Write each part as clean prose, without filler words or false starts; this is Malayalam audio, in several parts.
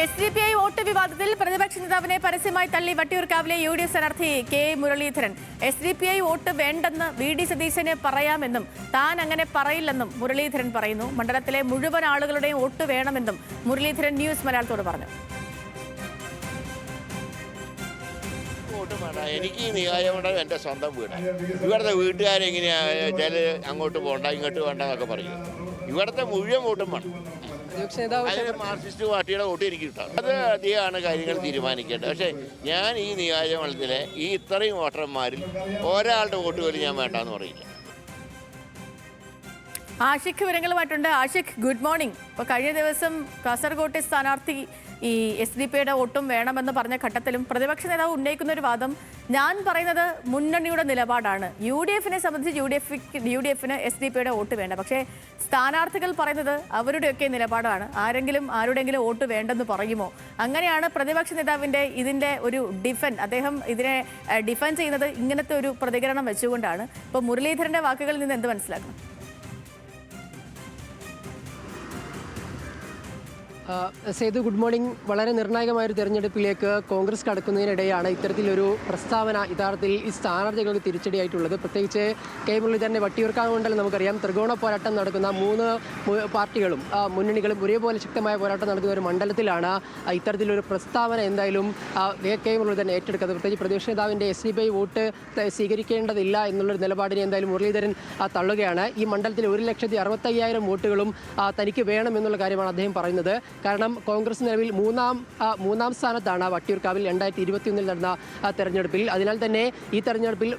SDPI വോട്ട് വിവാദത്തിൽ പ്രതിപക്ഷ നേതാവിനെ പരസ്യമായി തള്ളി വട്ടിയൂർക്കാവിലെ UDF സ്ഥാനാർത്ഥി കെ മുരളീധരൻ. SDPI വോട്ട് വേണ്ടെന്ന് VD സതീശന് പറയാമെന്നും താൻ അങ്ങനെ പറയില്ലെന്നും മുരളീധരൻ പറയുന്നു. മണ്ഡലത്തിലെ മുഴുവൻ ആളുകളുടെയും വോട്ട് വേണമെന്നും മുരളീധരൻ ന്യൂസ് മലയാളത്തോട് പറഞ്ഞു. എനിക്ക് ഈ നിയോജകമണ്ഡലം എൻ്റെ സ്വന്തം വീടാണ്. ഇവിടുത്തെ വീട്ടുകാരെങ്ങനെയാ ചില അങ്ങോട്ട് പോകണ്ട ഇങ്ങോട്ട് വേണ്ട എന്നൊക്കെ പറയും. ഇവിടുത്തെ മുഴുവൻ വോട്ടും വേണം. അതിന് മാർക്സിസ്റ്റ് പാർട്ടിയുടെ വോട്ട് എനിക്ക് കിട്ടാം. അത് അധികമാണ് കാര്യങ്ങൾ തീരുമാനിക്കേണ്ടത്. പക്ഷേ ഞാൻ ഈ നിയോജകമണ്ഡലത്തിലെ ഈ ഇത്രയും വോട്ടർമാരിൽ ഒരാളുടെ വോട്ട് പോലും ഞാൻ വേണ്ടെന്ന് പറയില്ല. ആഷിഖ് വിവരങ്ങളുമായിട്ടുണ്ട്. Ashiq, good morning. ഇപ്പോൾ കഴിഞ്ഞ ദിവസം കാസർഗോട്ടെ സ്ഥാനാർത്ഥി ഈ SDPIയുടെ വോട്ടും വേണമെന്ന് പറഞ്ഞ ഘട്ടത്തിലും പ്രതിപക്ഷ നേതാവ് ഉന്നയിക്കുന്ന ഒരു വാദം, ഞാൻ പറയുന്നത് മുന്നണിയുടെ നിലപാടാണ്. UDFനെ സംബന്ധിച്ച് UDFന് SDPIയുടെ വോട്ട് വേണ്ട. പക്ഷേ സ്ഥാനാർത്ഥികൾ പറയുന്നത് അവരുടെയൊക്കെ നിലപാടാണ്. ആരുടെയെങ്കിലും വോട്ട് വേണ്ടെന്ന് പറയുമോ? അങ്ങനെയാണ് പ്രതിപക്ഷ നേതാവിൻ്റെ ഇതിൻ്റെ ഒരു അദ്ദേഹം ഇതിനെ ഡിഫെൻഡ് ചെയ്യുന്നത് ഇങ്ങനത്തെ ഒരു പ്രതികരണം വെച്ചുകൊണ്ടാണ്. ഇപ്പോൾ മുരളീധരൻ്റെ വാക്കുകളിൽ നിന്ന് എന്ത് മനസ്സിലാക്കണം? Sethu, good morning. വളരെ നിർണായകമായൊരു തെരഞ്ഞെടുപ്പിലേക്ക് കോൺഗ്രസ് കടക്കുന്നതിനിടെയാണ് ഇത്തരത്തിലൊരു പ്രസ്താവന യഥാർത്ഥത്തിൽ ഈ സ്ഥാനാർത്ഥികൾക്ക് തിരിച്ചടിയായിട്ടുള്ളത്. പ്രത്യേകിച്ച് കെ മുരളീധരൻ്റെ വട്ടിയൂർക്കാവ് മണ്ഡലം നമുക്കറിയാം, ത്രികോണ പോരാട്ടം നടക്കുന്ന 3 പാർട്ടികളും മുന്നണികളും ഒരേപോലെ ശക്തമായ പോരാട്ടം നടക്കുന്ന ഒരു മണ്ഡലത്തിലാണ് ഇത്തരത്തിലൊരു പ്രസ്താവന എന്തായാലും കെ മുരളീധരൻ ഏറ്റെടുക്കുന്നത്. പ്രത്യേകിച്ച് പ്രതിപക്ഷ നേതാവിൻ്റെ SDPI വോട്ട് സ്വീകരിക്കേണ്ടതില്ല എന്നുള്ളൊരു നിലപാടിനെ എന്തായാലും മുരളീധരൻ തള്ളുകയാണ്. ഈ മണ്ഡലത്തിൽ 1,65,000 വോട്ടുകളും തനിക്ക് വേണം എന്നുള്ള കാര്യമാണ് അദ്ദേഹം പറയുന്നത്. കാരണം കോൺഗ്രസ് നിലവിൽ മൂന്നാം സ്ഥാനത്താണ് വട്ടിയൂർക്കാവിൽ 2021 നടന്ന തെരഞ്ഞെടുപ്പിൽ. അതിനാൽ തന്നെ ഈ തെരഞ്ഞെടുപ്പിൽ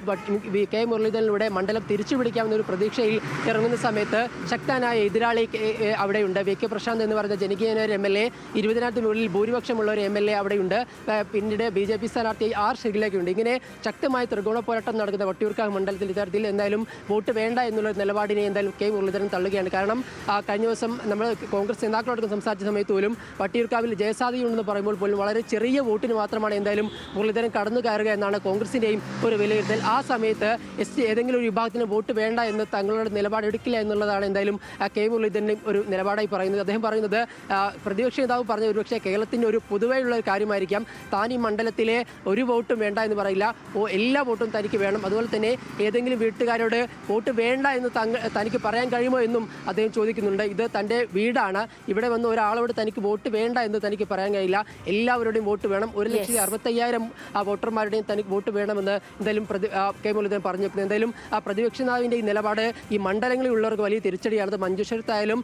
കെ മുരളീധരനിലൂടെ മണ്ഡലം തിരിച്ചുപിടിക്കാമെന്നൊരു പ്രതീക്ഷയിൽ ഇറങ്ങുന്ന സമയത്ത് ശക്തനായ എതിരാളി അവിടെയുണ്ട്. VK പ്രശാന്ത് എന്ന് പറയുന്ന ജനകീയ MLA, 20,000-നുള്ളിൽ ഭൂരിപക്ഷമുള്ള ഒരു MLA അവിടെയുണ്ട്. പിന്നീട് BJP സ്ഥാനാർത്ഥി R ഷെഗിലേക്കുണ്ട്. ഇങ്ങനെ ശക്തമായ ത്രികോണ പോരാട്ടം നടക്കുന്ന വട്ടിയൂർക്കാവ് മണ്ഡലത്തിൽ ഇത്തരത്തിൽ എന്തായാലും വോട്ട് വേണ്ട എന്നുള്ള നിലപാടിനെ എന്തായാലും കെ മുരളീധരൻ തള്ളുകയാണ്. കാരണം കഴിഞ്ഞ ദിവസം നമ്മൾ കോൺഗ്രസ് നേതാക്കളോടൊപ്പം സംസാരിച്ച സമയത്ത് പോലും വട്ടിയൂർക്കാവിൽ ജയസാധ്യതയുണ്ടെന്ന് പറയുമ്പോൾ പോലും വളരെ ചെറിയ വോട്ടിന് മാത്രമാണ് എന്തായാലും മുരളീധരൻ കടന്നു കയറുക എന്നാണ് കോൺഗ്രസിൻ്റെയും ഒരു വിലയിരുത്തൽ. ആ സമയത്ത് ഏതെങ്കിലും ഒരു വിഭാഗത്തിന് വോട്ട് വേണ്ട എന്ന് തങ്ങളുടെ നിലപാടെടുക്കില്ല എന്നുള്ളതാണ് എന്തായാലും കെ മുരളീധരൻ്റെ ഒരു നിലപാടായി പറയുന്നത്. അദ്ദേഹം പറയുന്നത് പ്രതിപക്ഷ നേതാവ് പറഞ്ഞ ഒരുപക്ഷെ കേരളത്തിൻ്റെ ഒരു പൊതുവായുള്ള ഒരു കാര്യമായിരിക്കാം. താൻ ഈ മണ്ഡലത്തിലെ ഒരു വോട്ടും വേണ്ട എന്ന് പറയില്ല, എല്ലാ വോട്ടും തനിക്ക് വേണം. അതുപോലെ തന്നെ ഏതെങ്കിലും വീട്ടുകാരോട് വോട്ട് വേണ്ട എന്ന് തനിക്ക് പറയാൻ കഴിയുമോ എന്നും അദ്ദേഹം ചോദിക്കുന്നുണ്ട്. ഇത് തൻ്റെ വീടാണ്, ഇവിടെ വന്ന് ഒരാളോട് തനിക്ക് വോട്ട് വേണ്ട എന്ന് തനിക്ക് പറയാൻ കഴിയില്ല. എല്ലാവരുടെയും വോട്ട് വേണം. 1,65,000 വോട്ടർമാരുടെയും തനിക്ക് വോട്ട് വേണമെന്ന് എന്തായാലും കെ മുരളീധരൻ പറഞ്ഞു. എന്തായാലും പ്രതിപക്ഷ നേതാവിൻ്റെ ഈ നിലപാട് ഈ മണ്ഡലങ്ങളിൽ ഉള്ളവർക്ക് വലിയ തിരിച്ചടിയാണ്. മഞ്ചേശ്വരത്തായാലും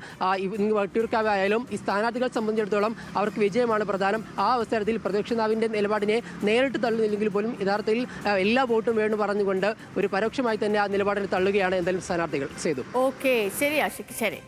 വട്ടിയൂർക്കാവായാലും ഈ സ്ഥാനാർത്ഥികളെ സംബന്ധിച്ചിടത്തോളം അവർക്ക് വിജയമാണ് പ്രധാനം. ആ അവസരത്തിൽ പ്രതിപക്ഷ നേതാവിൻ്റെ നിലപാടിനെ നേരിട്ട് തള്ളുന്നില്ലെങ്കിൽ പോലും യഥാർത്ഥത്തിൽ എല്ലാ വോട്ടും വേണമെന്ന് പറഞ്ഞുകൊണ്ട് ഒരു പരോക്ഷമായി തന്നെ ആ നിലപാടിനെ തള്ളുകയാണ് എന്തായാലും സ്ഥാനാർത്ഥികൾ. ചെയ്തു. ഓക്കെ, ശരി ആഷിഖ്, ശരി.